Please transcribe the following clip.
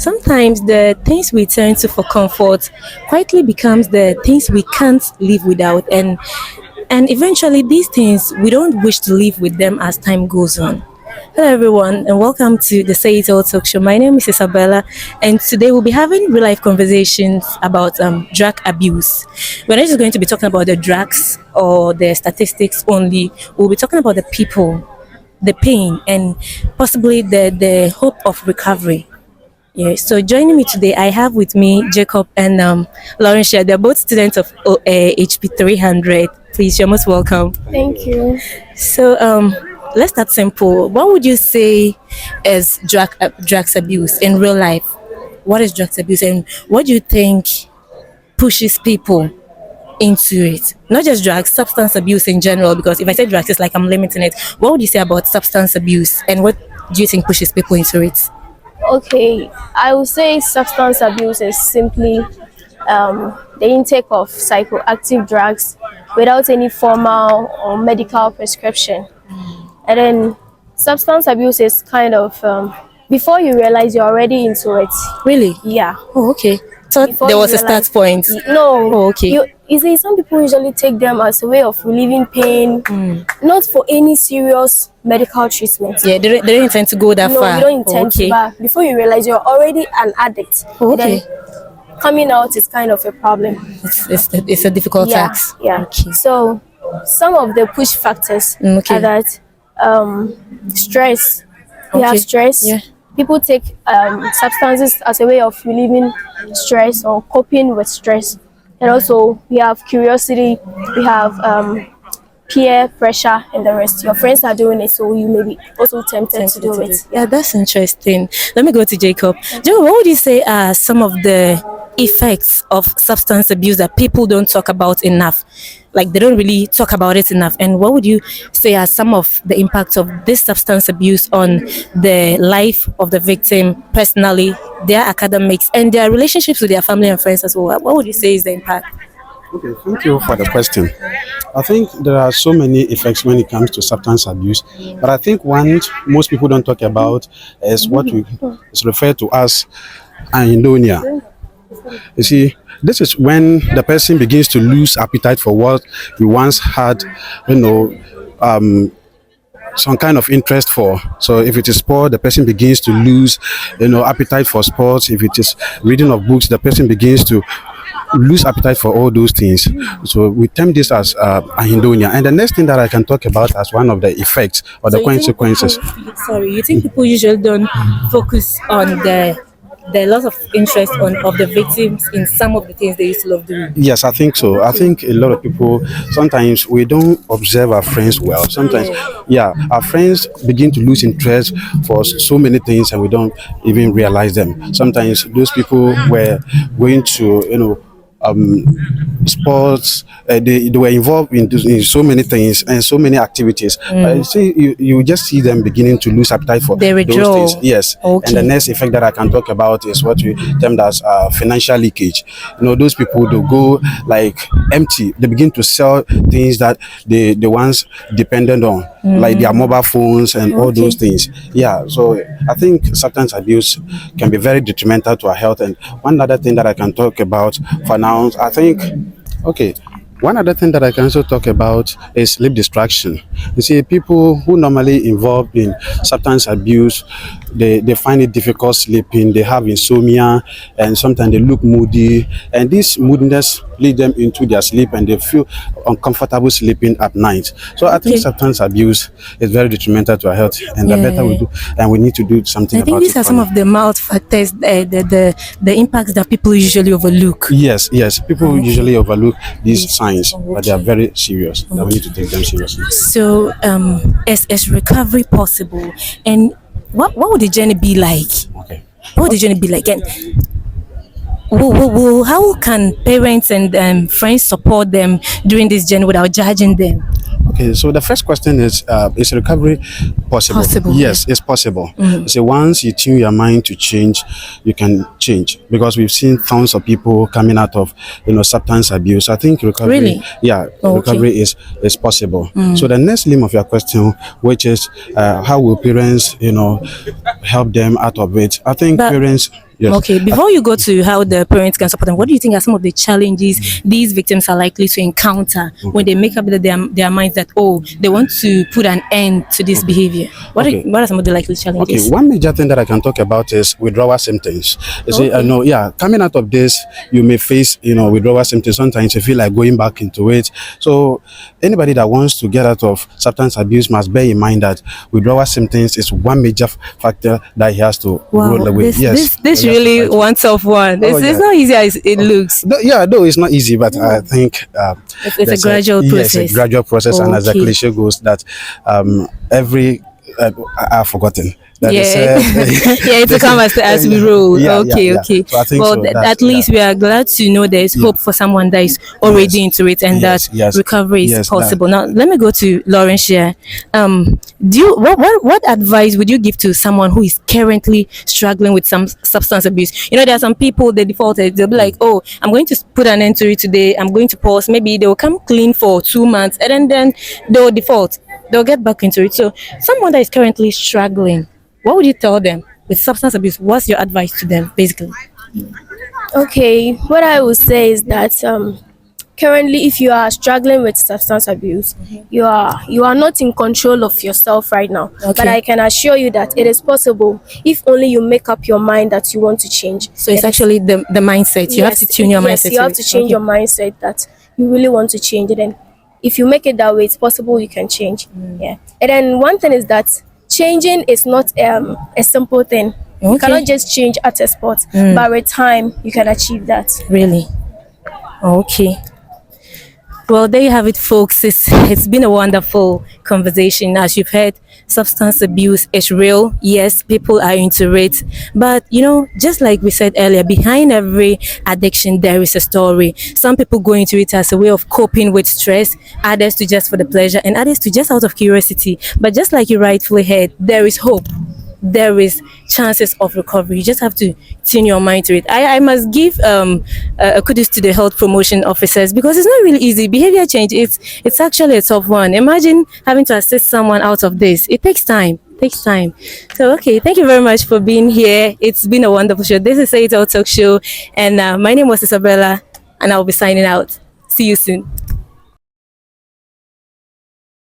sometimes the things we turn to for comfort quietly becomes the things we can't live without, and eventually these things we don't wish to live with them as time goes on. Hello everyone and welcome to the Say It All Talk Show. My name is Isabella and today we'll be having real life conversations about drug abuse. We're not just going to be talking about the drugs or the statistics only. We'll be talking about the people, the pain, and possibly the hope of recovery. Yeah, so joining me today, I have with me Jacob and Laurentia. They're both students of HP 300. Please, you're most welcome. Thank you. So, let's start simple. What would you say is drugs abuse in real life? What is drugs abuse, and what do you think pushes people into it? Not just drugs, substance abuse in general. Because if I say drugs, it's like I'm limiting it. What would you say about substance abuse, and what do you think pushes people into it? Okay, I would say substance abuse is simply the intake of psychoactive drugs without any formal or medical prescription. And then substance abuse is kind of before you realize you're already into it. Really? Yeah. Oh, okay. So Before there you was a start realize- point. No. Oh, okay. You see, some people usually take them as a way of relieving pain, not for any serious medical treatment. Yeah, they don't intend to go that No, far. you don't intend Oh, okay. to, but before you realize you're already an addict. Oh, And then okay. coming out is kind of a problem. It's a difficult task. Yeah. Okay. So some of the push factors Okay. are that stress. We have Okay. stress. Yeah. People take substances as a way of relieving stress or coping with stress. And also we have curiosity, we have peer pressure and the rest. Your friends are doing it, so you may be also tempted to do it. Yeah, that's interesting. Let me go to Jacob. Jacob, what would you say are some of the effects of substance abuse that people don't talk about enough? Like they don't really talk about it enough. And what would you say are some of the impacts of this substance abuse on the life of the victim personally, their academics, and their relationships with their family and friends as well? What would you say is the impact? Okay, thank you for the question. I think there are so many effects when it comes to substance abuse, but I think one most people don't talk about is what we is referred to as anhedonia. You see, this is when the person begins to lose appetite for what he once had, some kind of interest for. So if it is sport, the person begins to lose, appetite for sports. If it is reading of books, the person begins to lose appetite for all those things. So we term this as anhedonia. And the next thing that I can talk about as one of the effects or the So you think consequences. you think people usually don't focus on the loss of interest of the victims in some of the things they used to love doing? Yes, I think so. I think a lot of people, sometimes we don't observe our friends well. Sometimes, yeah, our friends begin to lose interest for so many things and we don't even realize them. Sometimes those people were going to, sports, they were involved in so many things and so many activities. You just see them beginning to lose appetite for They withdraw. those things. Yes. Okay. And the next effect that I can talk about is what we termed as financial leakage. Those people, they go like empty. They begin to sell things that they once depended on, like their mobile phones and all those things. Yeah. So I think substance abuse can be very detrimental to our health. And one other thing that I can talk about for now, I think, okay, one other thing that I can also talk about is sleep distraction. You see, people who normally involved in substance abuse, they find it difficult sleeping, they have insomnia, and sometimes they look moody, and this moodiness lead them into their sleep and they feel uncomfortable sleeping at night. So I think Okay. substance abuse is very detrimental to our health, and the better we do, and we need to do something I about think these it. are some of the mild factors, the impacts that people usually overlook. Yes, people usually overlook these signs, but they are very serious. And we need to take them seriously. So, is recovery possible? And what would the journey be like? Okay. What would the journey be like? And how can parents and friends support them during this journey without judging them? Okay, so the first question is recovery possible? Possible, Yes, it's possible. So once you tune your mind to change, you can change, because we've seen thousands of people coming out of substance abuse. I think recovery, Really? yeah, Okay. recovery is possible. So the next limb of your question, which is how will parents help them out of it? I think But- parents. Yes. Okay, before you go to how the parents can support them, what do you think are some of the challenges these victims are likely to encounter when they make up their minds that, oh, they want to put an end to this behavior? Okay. What are some of the likely Okay, challenges? one major thing that I can talk about is withdrawal symptoms. You see, I Okay. know, yeah, coming out of this, you may face, withdrawal symptoms. Sometimes you feel like going back into it. So, anybody that wants to get out of substance abuse must bear in mind that withdrawal symptoms is one major factor that he has to Wow, roll away. this he has to really fight with. one tough one. It's, Oh, it's yeah. not easy as it looks. Yeah, though it's not easy, but I think It's a there's gradual Yes, process. a gradual process, and as the Okay. cliche goes, that every I've forgotten. That Yeah, is, yeah, it's a come as we roll. Okay. So I think Well, so. at least we are glad to know there is hope for someone that is already into it and Yes, that yes, recovery is yes, possible. Now, let me go to Lawrence here. Do you what advice would you give to someone who is currently struggling with some substance abuse? There are some people they defaulted. They'll be like, "Oh, I'm going to put an end to it today. I'm going to pause." Maybe they will come clean for 2 months and then they'll default. They'll get back into it. So, someone that is currently struggling, what would you tell them with substance abuse? What's your advice to them, basically? Okay, what I would say is that currently, if you are struggling with substance abuse, you are not in control of yourself right now. Okay. But I can assure you that it is possible if only you make up your mind that you want to change. So, it's It is- actually the mindset. You have to tune your yes, mindset. you have to change Okay. your mindset that you really want to change it. And if you make it that way, it's possible you can change. Yeah. And then one thing is that changing is not a simple thing. You Okay. cannot just change at a spot, but with time you can achieve that. Really? Okay. Well, there you have it, folks. It's been a wonderful conversation. As you've heard, substance abuse is real. Yes, people are into it. But, just like we said earlier, behind every addiction, there is a story. Some people go into it as a way of coping with stress, others to just for the pleasure, and others to just out of curiosity. But just like you rightfully heard, there is hope. There is chances of recovery. You just have to tune your mind to it. I must give a kudos to the health promotion officers because it's not really easy. Behavior change, it's actually a tough one. Imagine having to assist someone out of this. It takes time. So, okay, thank you very much for being here. It's been a wonderful show. This is Say It All Talk Show, and my name was Isabella, and I'll be signing out. See you soon.